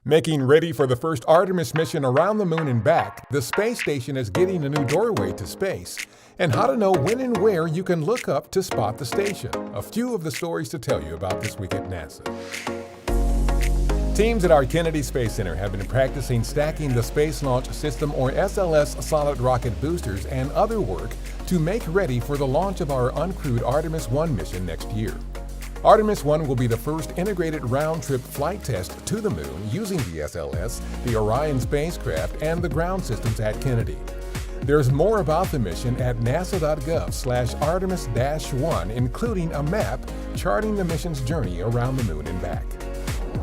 Making ready for the first Artemis mission around the moon and back, the space station is getting a new doorway to space. And how to know when and where you can look up to spot the station. A few of the stories to tell you about this week at NASA. Teams at our Kennedy Space Center have been practicing stacking the Space Launch System or SLS solid rocket boosters and other work to make ready for the launch of our uncrewed Artemis 1 mission next year. Artemis 1 will be the first integrated round-trip flight test to the moon using the SLS, the Orion spacecraft, and the ground systems at Kennedy. There's more about the mission at nasa.gov/Artemis-1, including a map charting the mission's journey around the moon and back.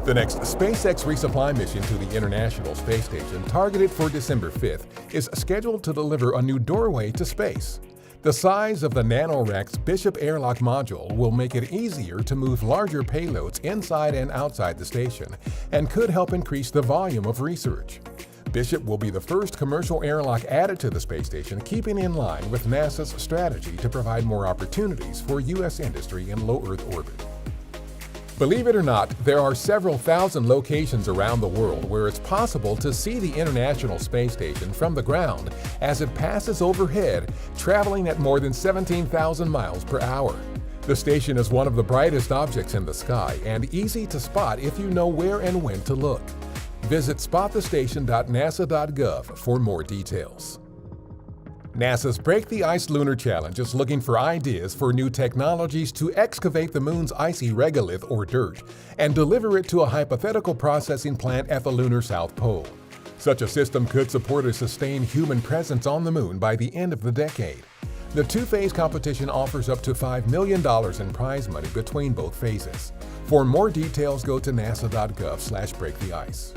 The next SpaceX resupply mission to the International Space Station, targeted for December 5th, is scheduled to deliver a new doorway to space. The size of the NanoRacks Bishop airlock module will make it easier to move larger payloads inside and outside the station and could help increase the volume of research. Bishop will be the first commercial airlock added to the space station, keeping in line with NASA's strategy to provide more opportunities for U.S. industry in low Earth orbit. Believe it or not, there are several thousand locations around the world where it's possible to see the International Space Station from the ground as it passes overhead, traveling at more than 17,000 miles per hour. The station is one of the brightest objects in the sky and easy to spot if you know where and when to look. Visit spotthestation.nasa.gov for more details. NASA's Break the Ice Lunar Challenge is looking for ideas for new technologies to excavate the moon's icy regolith or dirt and deliver it to a hypothetical processing plant at the lunar South Pole. Such a system could support a sustained human presence on the moon by the end of the decade. The two-phase competition offers up to $5 million in prize money between both phases. For more details, go to nasa.gov/breaktheice.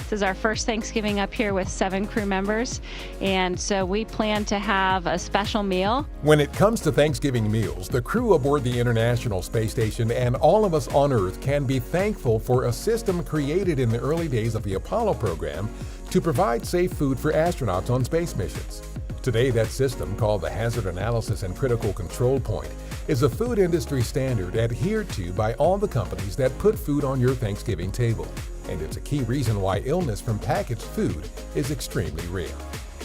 This is our first Thanksgiving up here with 7 crew members, and so we plan to have a special meal. When it comes to Thanksgiving meals, the crew aboard the International Space Station and all of us on Earth can be thankful for a system created in the early days of the Apollo program to provide safe food for astronauts on space missions. Today, that system, called the Hazard Analysis and Critical Control Point, is a food industry standard adhered to by all the companies that put food on your Thanksgiving table. And it's a key reason why illness from packaged food is extremely rare.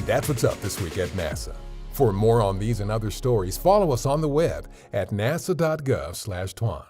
That's what's up this week at NASA. For more on these and other stories, follow us on the web at nasa.gov/twan.